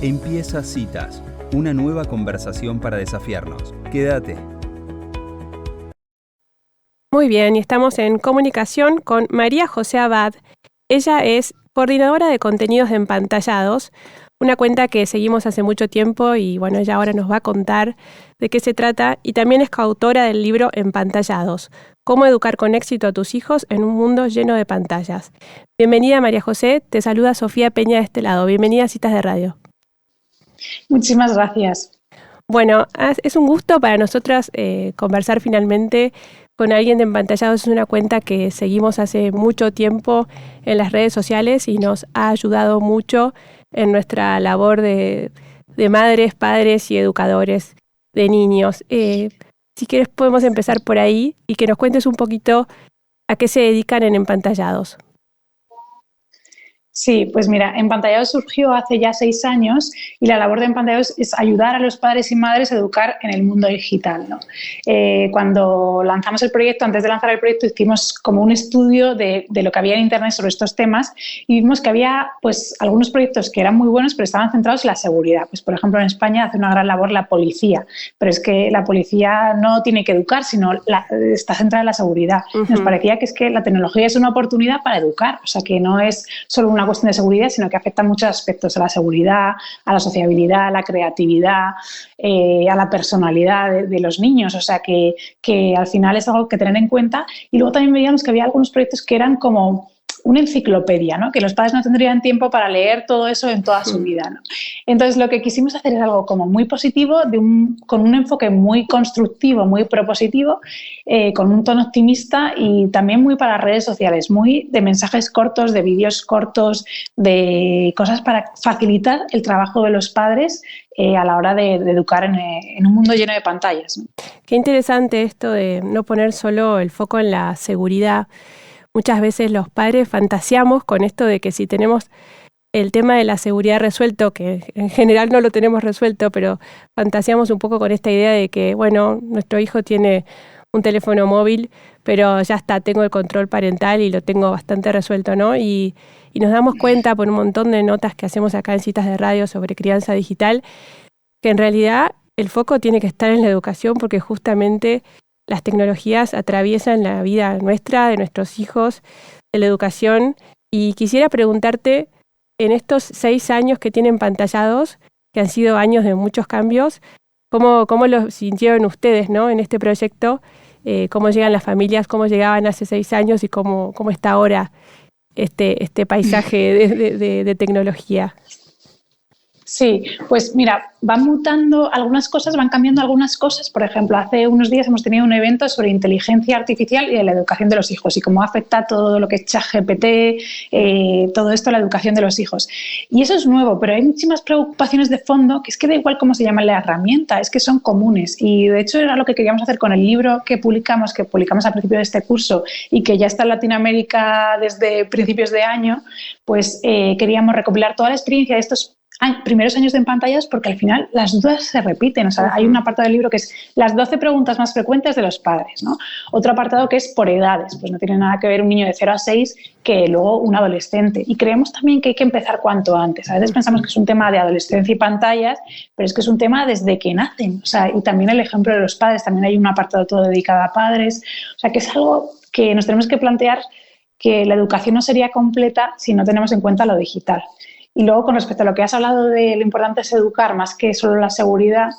Empieza Citas, una nueva conversación para desafiarnos. Quédate. Muy bien, y estamos en comunicación con María José Abad. Ella es coordinadora de contenidos de Empantallados, una cuenta que seguimos hace mucho tiempo y bueno, ella ahora nos va a contar de qué se trata, y también es coautora del libro Empantallados, cómo educar con éxito a tus hijos en un mundo lleno de pantallas. Bienvenida, María José, te saluda Sofía Peña de este lado. Bienvenida a Citas de Radio. Muchísimas gracias. Bueno, es un gusto para nosotras conversar finalmente con alguien de Empantallados. Es una cuenta que seguimos hace mucho tiempo en las redes sociales y nos ha ayudado mucho en nuestra labor de madres, padres y educadores de niños. Si quieres podemos empezar por ahí y que nos cuentes un poquito a qué se dedican en Empantallados. Sí, pues mira, Empantallados surgió hace ya 6 años y la labor de Empantallados es ayudar a los padres y madres a educar en el mundo digital, ¿no? Cuando lanzamos el proyecto, antes de lanzar el proyecto, hicimos como un estudio de lo que había en Internet sobre estos temas y vimos que había pues algunos proyectos que eran muy buenos pero estaban centrados en la seguridad. Pues por ejemplo en España hace una gran labor la policía, pero es que la policía no tiene que educar, sino está centrada en la seguridad. Uh-huh. Nos parecía que es que la tecnología es una oportunidad para educar, o sea que no es solo una cuestión de seguridad, sino que afecta a muchos aspectos, a la seguridad, a la sociabilidad, a la creatividad, a la personalidad de los niños, o sea que al final es algo que tener en cuenta. Y luego también veíamos que había algunos proyectos que eran como una enciclopedia, ¿no? Que los padres no tendrían tiempo para leer todo eso en toda su vida, ¿no? Entonces lo que quisimos hacer es algo como muy positivo, con un enfoque muy constructivo, muy propositivo, con un tono optimista y también muy para redes sociales, muy de mensajes cortos, de vídeos cortos, de cosas para facilitar el trabajo de los padres a la hora de educar en un mundo lleno de pantallas, ¿no? Qué interesante esto de no poner solo el foco en la seguridad. Muchas veces los padres fantaseamos con esto de que si tenemos el tema de la seguridad resuelto, que en general no lo tenemos resuelto, pero fantaseamos un poco con esta idea de que, bueno, nuestro hijo tiene un teléfono móvil, pero ya está, tengo el control parental y lo tengo bastante resuelto, ¿no? Y nos damos cuenta por un montón de notas que hacemos acá en Citas de Radio sobre crianza digital, que en realidad el foco tiene que estar en la educación porque justamente las tecnologías atraviesan la vida nuestra, de nuestros hijos, de la educación. Y quisiera preguntarte, en estos 6 años que tienen Empantallados, que han sido años de muchos cambios, ¿cómo lo sintieron ustedes, ¿no? En este proyecto? ¿Cómo llegan las familias? ¿Cómo llegaban hace 6 años? ¿Y cómo está ahora este paisaje de tecnología? Sí, pues mira, van mutando algunas cosas, van cambiando algunas cosas. Por ejemplo, hace unos días hemos tenido un evento sobre inteligencia artificial y de la educación de los hijos y cómo afecta todo lo que es ChatGPT, todo esto a la educación de los hijos. Y eso es nuevo, pero hay muchísimas preocupaciones de fondo que es que da igual cómo se llama la herramienta, es que son comunes. Y de hecho era lo que queríamos hacer con el libro que publicamos al principio de este curso y que ya está en Latinoamérica desde principios de año, pues queríamos recopilar toda la experiencia de estos primeros años de Empantallados, porque al final las dudas se repiten. O sea, hay un apartado del libro que es las 12 preguntas más frecuentes de los padres, ¿no? Otro apartado que es por edades, pues no tiene nada que ver un niño de 0 a 6 que luego un adolescente. Y creemos también que hay que empezar cuanto antes. A veces pensamos que es un tema de adolescencia y pantallas, pero es que es un tema desde que nacen. O sea, y también el ejemplo de los padres, también hay un apartado todo dedicado a padres. O sea, que es algo que nos tenemos que plantear, que la educación no sería completa si no tenemos en cuenta lo digital. Y luego, con respecto a lo que has hablado de lo importante es educar más que solo la seguridad,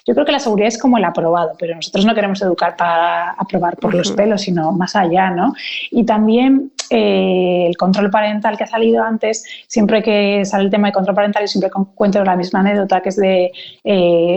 yo creo que la seguridad es como el aprobado, pero nosotros no queremos educar para aprobar por los pelos, sino más allá, ¿no? Y también el control parental que ha salido antes, siempre que sale el tema de control parental, yo siempre cuento la misma anécdota, que es de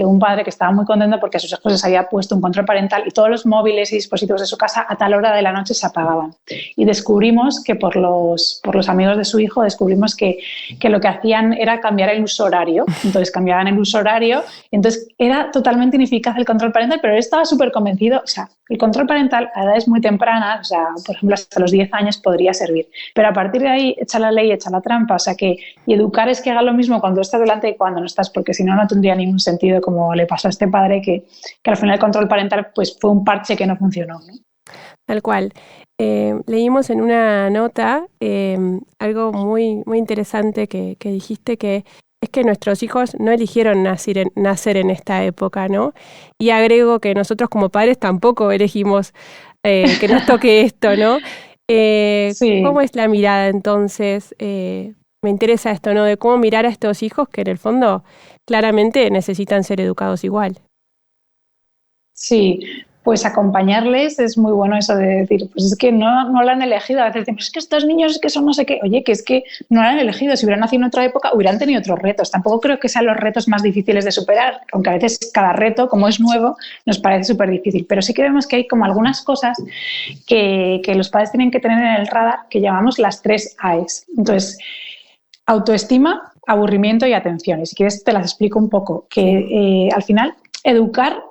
un padre que estaba muy contento porque a sus hijos les había puesto un control parental y todos los móviles y dispositivos de su casa a tal hora de la noche se apagaban. Y descubrimos que por los amigos de su hijo, descubrimos que lo que hacían era cambiar el uso horario. Entonces cambiaban el uso horario, entonces era totalmente ineficaz el control parental, pero él estaba súper convencido. O sea, el control parental a edades muy tempranas, o sea, por ejemplo, hasta los 10 años podría servir, pero a partir de ahí echa la ley, echa la trampa. O sea, y educar es que haga lo mismo cuando estás delante y cuando no estás, porque si no, no tendría ningún sentido, como le pasó a este padre que al final el control parental pues fue un parche que no funcionó, ¿no? Tal cual. Leímos en una nota algo muy, muy interesante que dijiste, que es que nuestros hijos no eligieron nacer en esta época, ¿no? Y agrego que nosotros como padres tampoco elegimos que nos toque esto, ¿no? Sí. ¿Cómo es la mirada entonces? Me interesa esto, ¿no? De cómo mirar a estos hijos que en el fondo claramente necesitan ser educados igual. Sí, pues acompañarles es muy bueno eso de decir, pues es que no lo han elegido. A veces decimos, es que estos niños es que son no sé qué. Oye, que es que no lo han elegido. Si hubieran nacido en otra época, hubieran tenido otros retos. Tampoco creo que sean los retos más difíciles de superar, aunque a veces cada reto, como es nuevo, nos parece súper difícil. Pero sí que vemos que hay como algunas cosas que los padres tienen que tener en el radar que llamamos las 3 A's. Entonces, autoestima, aburrimiento y atención. Y si quieres te las explico un poco. Que al final educar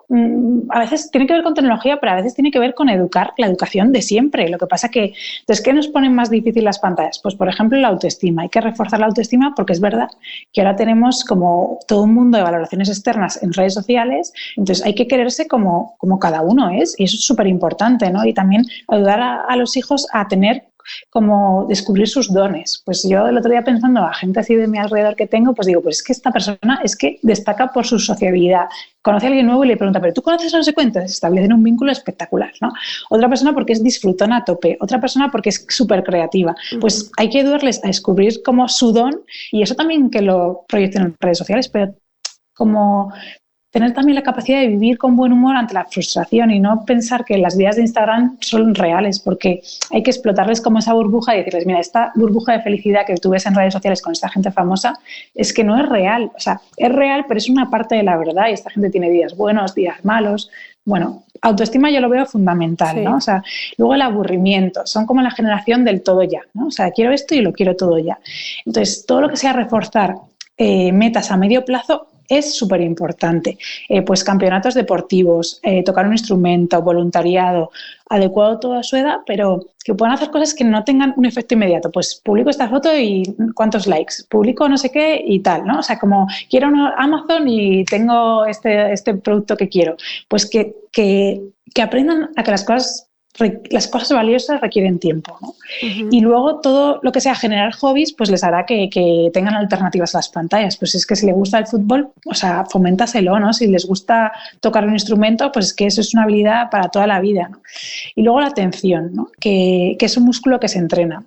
a veces tiene que ver con tecnología, pero a veces tiene que ver con educar, la educación de siempre. Lo que pasa que, entonces, ¿qué nos ponen más difícil las pantallas? Pues, por ejemplo, la autoestima. Hay que reforzar la autoestima porque es verdad que ahora tenemos como todo un mundo de valoraciones externas en redes sociales, entonces hay que quererse como cada uno es, y eso es súper importante, ¿no? Y también ayudar a los hijos a tener como descubrir sus dones. Pues yo el otro día pensando a gente así de mi alrededor que tengo, pues digo, pues es que esta persona es que destaca por su sociabilidad. Conoce a alguien nuevo y le pregunta, ¿pero tú conoces a no sé cuánto? Establecen un vínculo espectacular, ¿no? Otra persona porque es disfrutona a tope, otra persona porque es súper creativa. Pues hay que ayudarles a descubrir como su don y eso también que lo proyecten en redes sociales, pero como tener también la capacidad de vivir con buen humor ante la frustración y no pensar que las vidas de Instagram son reales, porque hay que explotarles como esa burbuja y decirles, mira, esta burbuja de felicidad que tú ves en redes sociales con esta gente famosa es que no es real. O sea, es real, pero es una parte de la verdad y esta gente tiene días buenos, días malos. Bueno, autoestima yo lo veo fundamental, ¿no? O sea, luego el aburrimiento, son como la generación del todo ya, ¿no? O sea, quiero esto y lo quiero todo ya. Entonces, todo lo que sea reforzar metas a medio plazo es súper importante. Pues campeonatos deportivos, tocar un instrumento, voluntariado, adecuado todo a su edad, pero que puedan hacer cosas que no tengan un efecto inmediato. Pues publico esta foto y cuántos likes, publico no sé qué y tal, ¿no? O sea, como quiero Amazon y tengo este producto que quiero. Pues que aprendan a que las cosas valiosas requieren tiempo, ¿no? Uh-huh. Y luego todo lo que sea generar hobbies, pues les hará que tengan alternativas a las pantallas. Pues es que si les gusta el fútbol, o sea, foméntaselo, ¿no? Si les gusta tocar un instrumento, pues es que eso es una habilidad para toda la vida, ¿no? Y luego la atención, ¿no? Que es un músculo que se entrena.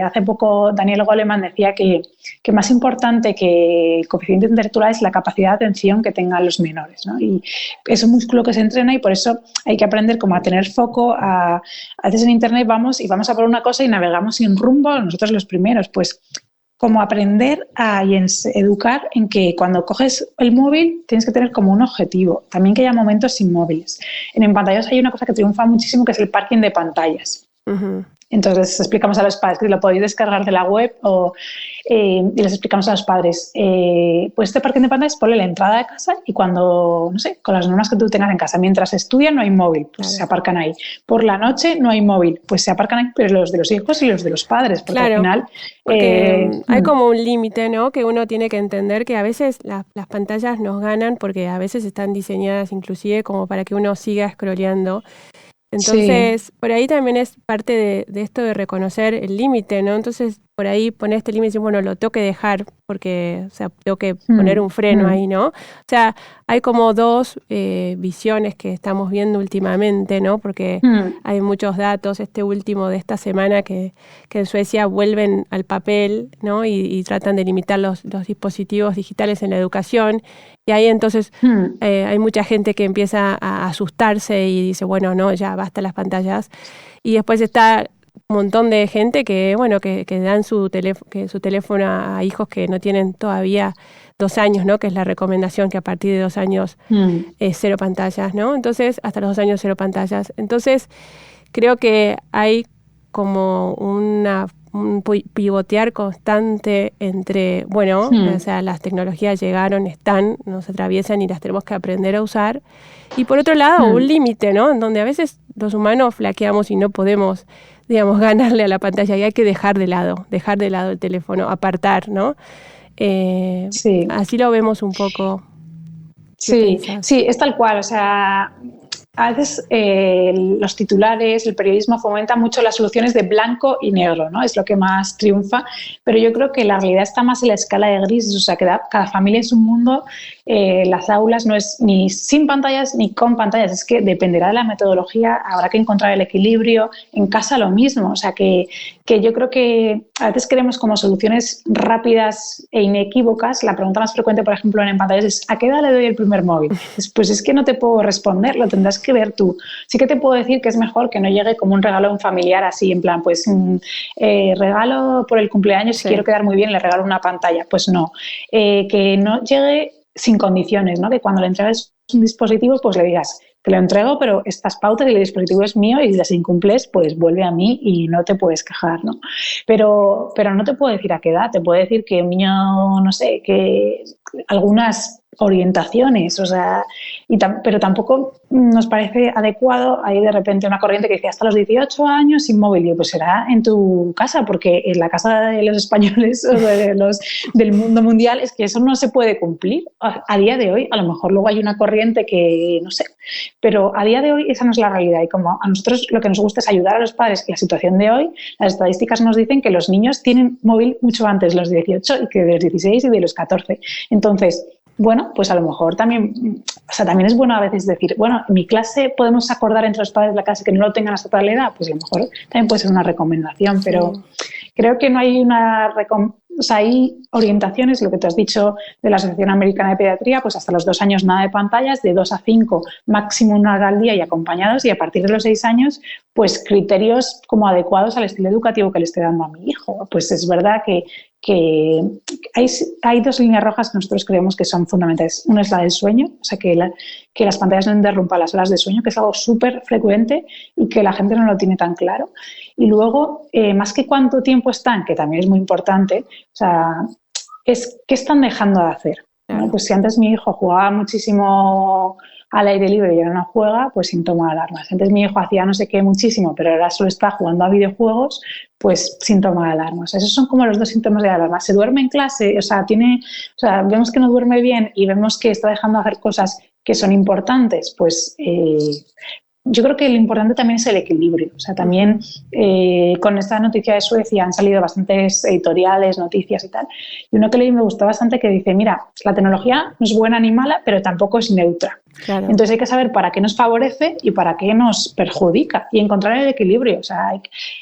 Hace poco Daniel Goleman decía que más importante que el coeficiente intelectual es la capacidad de atención que tengan los menores, ¿no? Y es un músculo que se entrena y por eso hay que aprender como a tener foco. A veces en internet vamos a por una cosa y navegamos sin rumbo, nosotros los primeros, pues como aprender y educar en que cuando coges el móvil tienes que tener como un objetivo, también que haya momentos sin móviles. En pantallas hay una cosa que triunfa muchísimo que es el parking de pantallas. Uh-huh. Entonces explicamos a los padres que lo podéis descargar de la web y les explicamos a los padres, pues este parking de pantallas ponle la entrada de casa y cuando, no sé, con las normas que tú tengas en casa, mientras estudian no hay móvil, pues se aparcan ahí. Por la noche no hay móvil, pues se aparcan ahí, pero los de los hijos y los de los padres, porque al final... Porque hay como un límite, ¿no? Que uno tiene que entender que a veces las pantallas nos ganan porque a veces están diseñadas inclusive como para que uno siga scrolleando. Entonces, por ahí también es parte de esto de reconocer el límite, ¿no? Entonces, por ahí poner este límite y decir, bueno, lo tengo que dejar porque, o sea, tengo que poner un freno ahí, ¿no? O sea, hay como dos visiones que estamos viendo últimamente, ¿no? Porque hay muchos datos, este último de esta semana que en Suecia vuelven al papel, ¿no? Y tratan de limitar los dispositivos digitales en la educación. Y ahí entonces hay mucha gente que empieza a asustarse y dice, bueno, no, ya basta las pantallas. Y después está un montón de gente que, bueno, que dan su teléfono a hijos que no tienen todavía 2 años, ¿no? Que es la recomendación que a partir de 2 años 0 pantallas, ¿no? Entonces, hasta los 2 años 0 pantallas. Entonces, creo que hay como un pivotear constante entre, bueno, o sea, las tecnologías llegaron, están, nos atraviesan y las tenemos que aprender a usar. Y por otro lado, un límite, ¿no? En donde a veces los humanos flaqueamos y no podemos, digamos, ganarle a la pantalla y hay que dejar de lado el teléfono, apartar, ¿no? Así lo vemos un poco. Sí, es tal cual, o sea... a veces los titulares, el periodismo fomenta mucho las soluciones de blanco y negro, ¿no? Es lo que más triunfa, pero yo creo que la realidad está más en la escala de grises, o sea, que cada familia es un mundo. Las aulas no es ni sin pantallas ni con pantallas, es que dependerá de la metodología, habrá que encontrar el equilibrio. En casa lo mismo, o sea, que yo creo que a veces queremos como soluciones rápidas e inequívocas. La pregunta más frecuente, por ejemplo, en pantallas es ¿a qué edad le doy el primer móvil? Pues es que no te puedo responder, lo tendrás que ver tú. Sí que te puedo decir que es mejor que no llegue como un regalo a un familiar así, en plan, pues regalo por el cumpleaños, si quiero quedar muy bien, le regalo una pantalla. Pues no, que no llegue sin condiciones, ¿no? Que cuando le entregues un dispositivo, pues le digas, te lo entrego, pero estas pautas y el dispositivo es mío y si las incumples, pues vuelve a mí y no te puedes quejar, ¿no? Pero no te puedo decir a qué edad, te puedo decir que un niño, no sé, que algunas orientaciones, o sea, pero tampoco nos parece adecuado. Hay de repente una corriente que dice hasta los 18 años sin móvil, y pues será en tu casa, porque en la casa de los españoles o del mundo mundial es que eso no se puede cumplir a día de hoy. A lo mejor luego hay una corriente que no sé, pero a día de hoy esa no es la realidad, y como a nosotros lo que nos gusta es ayudar a los padres en la situación de hoy, las estadísticas nos dicen que los niños tienen móvil mucho antes de los 18 y que de los 16 y de los 14. Entonces, bueno, pues a lo mejor también, o sea, también es bueno a veces decir, bueno, en mi clase podemos acordar entre los padres de la clase que no lo tengan hasta tal edad, pues a lo mejor también puede ser una recomendación, pero creo que no hay o sea, hay orientaciones, lo que te has dicho de la Asociación Americana de Pediatría, pues hasta los 2 años nada de pantallas, de 2 a 5 máximo 1 hora al día y acompañados, y a partir de los 6 años, pues criterios como adecuados al estilo educativo que le esté dando a mi hijo. Pues es verdad que hay 2 líneas rojas que nosotros creemos que son fundamentales. Una es la del sueño, o sea, que las pantallas no interrumpan las horas de sueño, que es algo súper frecuente y que la gente no lo tiene tan claro. Y luego, más que cuánto tiempo están, que también es muy importante, o sea, es qué están dejando de hacer, ¿no? Pues si antes mi hijo jugaba muchísimo al aire libre y ahora no juega, pues síntoma de alarma. Si antes mi hijo hacía no sé qué muchísimo, pero ahora solo está jugando a videojuegos, pues síntoma de alarma. O sea, esos son como los 2 síntomas de alarma. Se duerme en clase, o sea, vemos que no duerme bien y vemos que está dejando de hacer cosas que son importantes, pues yo creo que lo importante también es el equilibrio. O sea, también con esta noticia de Suecia han salido bastantes editoriales, noticias y tal. Y uno que leí me gustó bastante que dice, mira, la tecnología no es buena ni mala, pero tampoco es neutra. Claro. Entonces hay que saber para qué nos favorece y para qué nos perjudica y encontrar el equilibrio. O sea,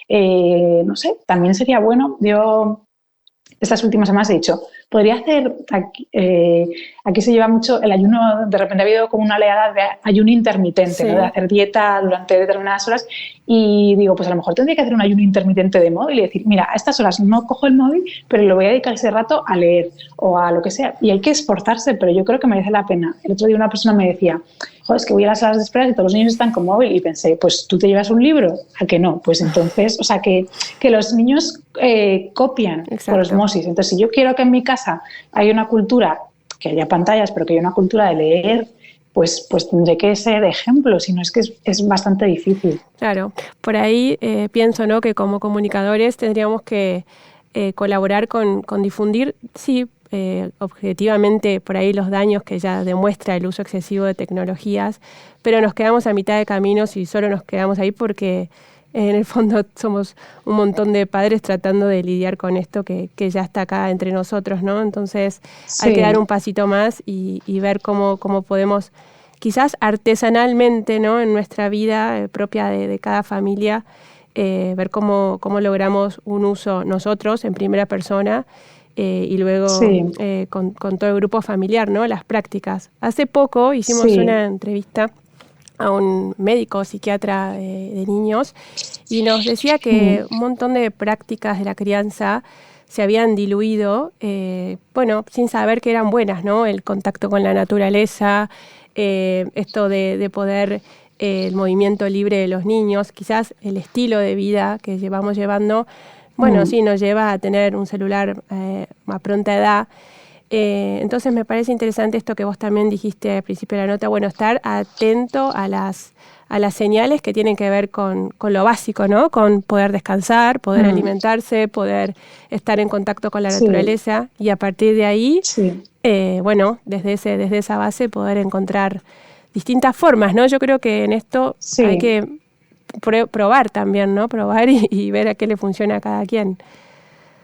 no sé, también sería bueno, yo estas últimas semanas he dicho, podría hacer, aquí se lleva mucho el ayuno, de repente ha habido como una oleada de ayuno intermitente, sí, ¿no? De hacer dieta durante determinadas horas, y digo, pues a lo mejor tendría que hacer un ayuno intermitente de móvil y decir, mira, a estas horas no cojo el móvil, pero lo voy a dedicar ese rato a leer o a lo que sea, y hay que esforzarse, pero yo creo que merece la pena. El otro día una persona me decía, joder, es que voy a las salas de espera y todos los niños están con móvil, y pensé, pues tú te llevas un libro, ¿a que no? Pues entonces, o sea, que los niños copian. Exacto. Por osmosis. Entonces, si yo quiero que en mi casa haya una cultura, que haya pantallas, pero que haya una cultura de leer, pues tendré que ser ejemplo, si no es que es bastante difícil. Claro, por ahí pienso, ¿no?, que como comunicadores tendríamos que colaborar con difundir, sí, objetivamente por ahí los daños que ya demuestra el uso excesivo de tecnologías, pero nos quedamos a mitad de camino si solo nos quedamos ahí, porque en el fondo somos un montón de padres tratando de lidiar con esto que ya está acá entre nosotros, ¿no? Entonces sí, hay que dar un pasito más y ver cómo podemos, quizás artesanalmente, ¿no?, en nuestra vida propia de cada familia, ver cómo logramos un uso nosotros en primera persona, y luego sí, con todo el grupo familiar, ¿no?, las prácticas. Hace poco hicimos una entrevista a un médico psiquiatra de niños, y nos decía que un montón de prácticas de la crianza se habían diluido, sin saber que eran buenas, ¿no? El contacto con la naturaleza, esto de poder, el movimiento libre de los niños, quizás el estilo de vida que llevamos llevando, sí, nos lleva a tener un celular a pronta edad. Entonces me parece interesante esto que vos también dijiste al principio de la nota, estar atento a las señales que tienen que ver con lo básico, ¿no? Con poder descansar, poder alimentarse, poder estar en contacto con la naturaleza, y a partir de ahí, desde esa base poder encontrar distintas formas, ¿no? Yo creo que en esto hay que probar también, ¿no? Probar y ver a qué le funciona a cada quien.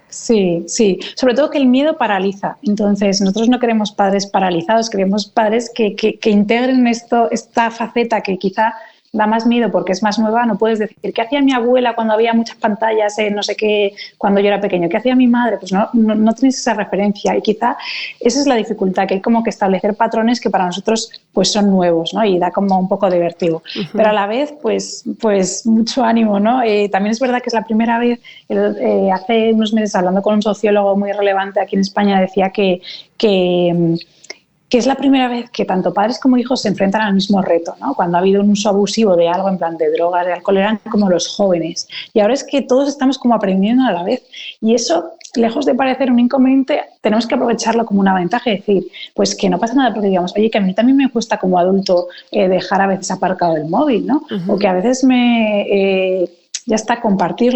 Sí, sobre todo que el miedo paraliza. Entonces, nosotros no queremos padres paralizados, queremos padres que integren esta faceta que quizá da más miedo porque es más nueva. No puedes decir, ¿qué hacía mi abuela cuando había muchas pantallas, no sé qué, cuando yo era pequeño? ¿Qué hacía mi madre? Pues no tienes esa referencia, y quizá esa es la dificultad, que hay como que establecer patrones que para nosotros pues son nuevos, ¿no? Y da como un poco de vértigo. Pero a la vez, pues mucho ánimo, ¿no? También es verdad que es la primera vez, hace unos meses hablando con un sociólogo muy relevante aquí en España, decía que es la primera vez que tanto padres como hijos se enfrentan al mismo reto, ¿no? Cuando ha habido un uso abusivo de algo, en plan de drogas, de alcohol, eran como los jóvenes. Y ahora es que todos estamos como aprendiendo a la vez. Y eso, lejos de parecer un inconveniente, tenemos que aprovecharlo como una ventaja y decir, pues que no pasa nada porque digamos, oye, que a mí también me cuesta como adulto dejar a veces aparcado el móvil, ¿no? O que a veces ya está compartir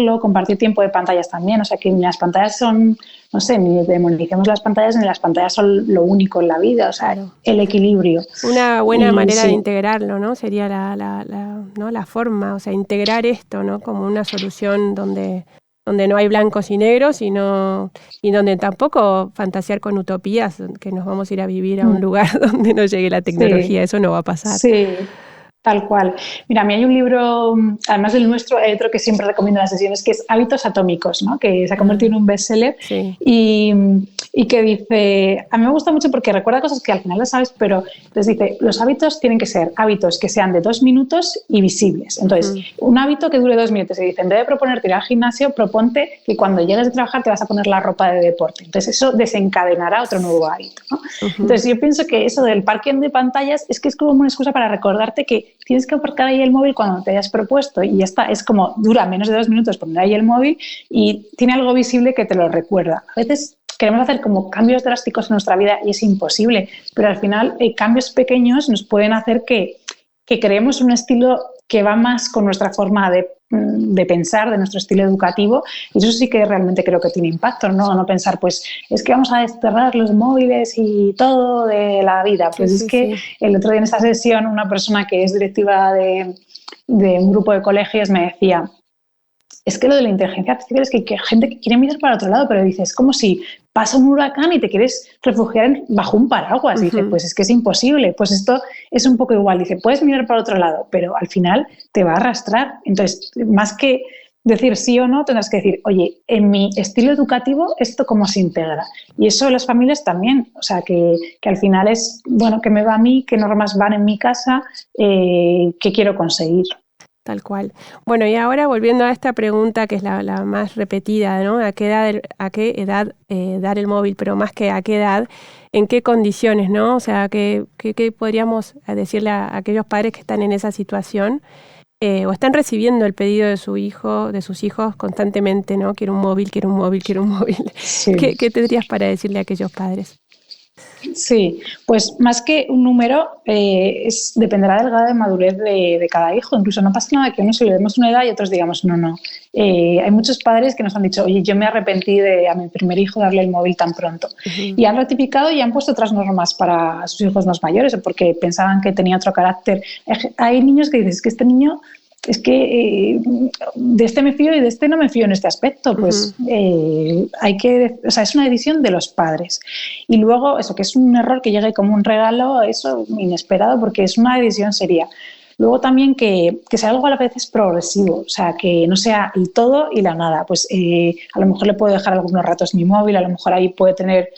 tiempo de pantallas también. O sea, que las pantallas son, no sé, ni demonicemos las pantallas, ni las pantallas son lo único en la vida. O sea, el equilibrio. Una buena manera de integrarlo, ¿no? Sería la forma, o sea, integrar esto, ¿no? Como una solución donde no hay blancos y negros, y donde tampoco fantasear con utopías, que nos vamos a ir a vivir a un lugar donde no llegue la tecnología. Eso no va a pasar. Sí. Tal cual. Mira, a mí hay un libro, además del nuestro, hay otro que siempre recomiendo en las sesiones, que es Hábitos Atómicos, ¿no? Que se ha convertido en un bestseller. Y que dice, a mí me gusta mucho porque recuerda cosas que al final las sabes, pero les dice, los hábitos tienen que ser hábitos que sean de 2 minutos y visibles. Entonces, un hábito que dure 2 minutos. Y dice, en vez de proponerte ir al gimnasio, proponte que cuando llegues de trabajar te vas a poner la ropa de deporte. Entonces, eso desencadenará otro nuevo hábito, ¿no? Entonces, yo pienso que eso del parking de pantallas es que es como una excusa para recordarte que tienes que aparcar ahí el móvil cuando te hayas propuesto, y ya está. Es como, dura menos de 2 minutos poner ahí el móvil y tiene algo visible que te lo recuerda. A veces queremos hacer como cambios drásticos en nuestra vida y es imposible, pero al final cambios pequeños nos pueden hacer que creemos un estilo que va más con nuestra forma de pensar, de nuestro estilo educativo, y eso sí que realmente creo que tiene impacto, ¿no? No pensar, pues es que vamos a desterrar los móviles y todo de la vida. Pues el otro día en esta sesión una persona que es directiva de un grupo de colegios me decía, es que lo de la inteligencia artificial es que hay gente que quiere mirar para otro lado, pero dices, es como si pasa un huracán y te quieres refugiar bajo un paraguas. Dice, pues es que es imposible. Pues esto es un poco igual. Dice, puedes mirar para otro lado, pero al final te va a arrastrar. Entonces, más que decir sí o no, tendrás que decir, oye, en mi estilo educativo, ¿esto cómo se integra? Y eso las familias también. O sea, que al final es, bueno, ¿qué me va a mí? ¿Qué normas van en mi casa? ¿Qué quiero conseguir? Tal cual. Bueno, y ahora volviendo a esta pregunta que es la más repetida, ¿no? ¿A qué edad dar el móvil? Pero más que a qué edad, ¿en qué condiciones, no? O sea, ¿qué podríamos decirle a aquellos padres que están en esa situación o están recibiendo el pedido de sus hijos constantemente, ¿no? Quiero un móvil. Sí. ¿Qué tendrías para decirle a aquellos padres? Sí, pues más que un número, dependerá del grado de madurez de cada hijo. Incluso no pasa nada que unos se le demos una edad y otros digamos no. Hay muchos padres que nos han dicho, oye, yo me arrepentí de a mi primer hijo darle el móvil tan pronto. Y han rectificado y han puesto otras normas para sus hijos más mayores porque pensaban que tenía otro carácter. Hay niños que dices que este niño... Es que de este me fío y de este no me fío en este aspecto. Pues es una decisión de los padres. Y luego, eso, que es un error que llegue como un regalo, eso inesperado, porque es una decisión seria. Luego también que sea algo a la vez progresivo, o sea, que no sea el todo y la nada. Pues a lo mejor le puedo dejar algunos ratos mi móvil, a lo mejor ahí puede tener...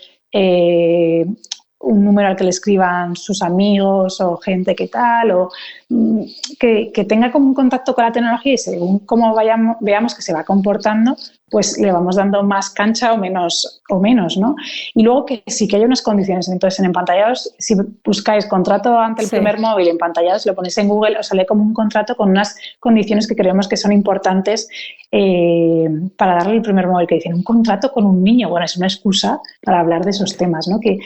un número al que le escriban sus amigos o gente que tal, o que tenga como un contacto con la tecnología, y según cómo veamos que se va comportando, pues le vamos dando más cancha o menos, ¿no? Y luego que sí que hay unas condiciones. Entonces, en Empampallados, si buscáis contrato ante el primer móvil, Empampallados, lo ponéis en Google, os sale como un contrato con unas condiciones que creemos que son importantes para darle el primer móvil, que dicen un contrato con un niño. Bueno, es una excusa para hablar de esos temas, ¿no? Que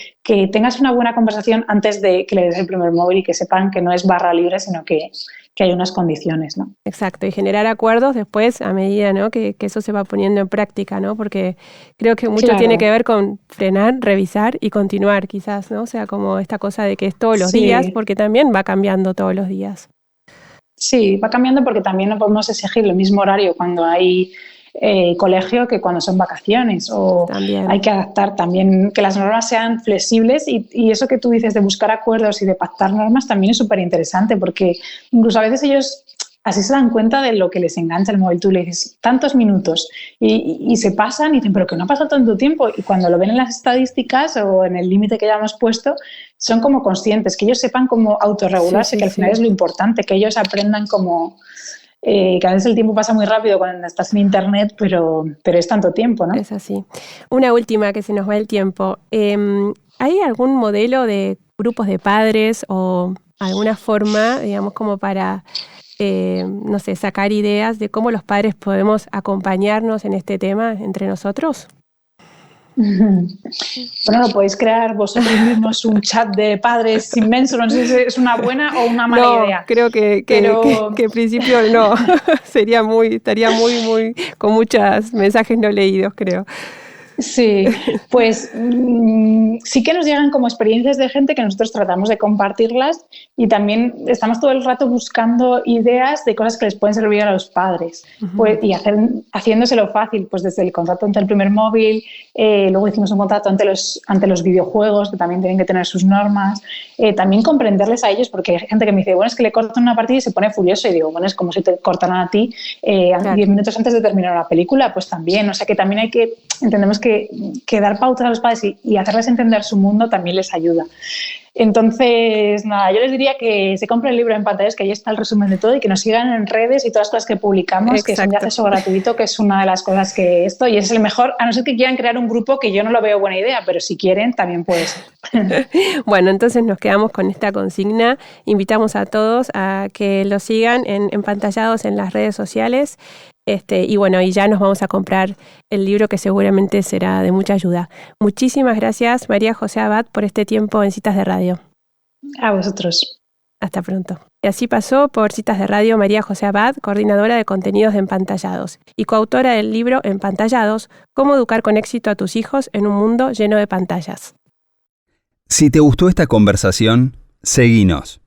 tengas una buena conversación antes de que le des el primer móvil y que sepan que no es barra libre, sino que hay unas condiciones, ¿no? Exacto, y generar acuerdos después a medida, ¿no? que eso se va poniendo poniendo en práctica, ¿no? Porque creo que mucho Claro. tiene que ver con frenar, revisar y continuar, quizás, ¿no? O sea, como esta cosa de que es todos los Sí. días, porque también va cambiando todos los días. Sí, va cambiando porque también no podemos exigir el mismo horario cuando hay colegio que cuando son vacaciones, o También. hay que adaptar también, que las normas sean flexibles, y eso que tú dices de buscar acuerdos y de pactar normas también es súper interesante, porque incluso a veces ellos así se dan cuenta de lo que les engancha el móvil. Tú le dices tantos minutos y se pasan y dicen, pero que no ha pasado tanto tiempo, y cuando lo ven en las estadísticas o en el límite que ya hemos puesto, son como conscientes, que ellos sepan cómo autorregularse, que al final es lo importante, que ellos aprendan como que a veces el tiempo pasa muy rápido cuando estás en internet, pero es tanto tiempo, ¿no? Es así. Una última, que se nos va el tiempo. ¿Hay algún modelo de grupos de padres o alguna forma, digamos, como para, no sé, sacar ideas de cómo los padres podemos acompañarnos en este tema entre nosotros? Bueno, lo podéis crear vosotros mismos, un chat de padres inmenso. No sé si es una buena o una mala idea. Creo que en principio no. Estaría muy, con muchos mensajes no leídos, creo. Sí, pues sí que nos llegan como experiencias de gente que nosotros tratamos de compartirlas, y también estamos todo el rato buscando ideas de cosas que les pueden servir a los padres. Pues, y haciéndoselo fácil, pues desde el contrato ante el primer móvil, luego hicimos un contrato ante los videojuegos, que también tienen que tener sus normas, también comprenderles a ellos, porque hay gente que me dice, bueno, es que le cortan una partida y se pone furioso, y digo, bueno, es como si te cortaran a ti 10 minutos antes de terminar una película, pues también, o sea que también entendemos que dar pautas a los padres y hacerles entender su mundo también les ayuda. Entonces, nada, yo les diría que se compren el libro En Pantallas, que ahí está el resumen de todo, y que nos sigan en redes y todas las cosas que publicamos. Exacto. Que son de acceso gratuito, que es una de las cosas que y es el mejor, a no ser que quieran crear un grupo, que yo no lo veo buena idea, pero si quieren también puede ser. Bueno, entonces nos quedamos con esta consigna. Invitamos a todos a que lo sigan en Empantallados en las redes sociales. Y bueno, y ya nos vamos a comprar el libro, que seguramente será de mucha ayuda. Muchísimas gracias, María José Abad, por este tiempo en Citas de Radio. A vosotros. Hasta pronto. Y así pasó por Citas de Radio María José Abad, coordinadora de contenidos de Empantallados y coautora del libro Empantallados, Cómo educar con éxito a tus hijos en un mundo lleno de pantallas. Si te gustó esta conversación, seguinos.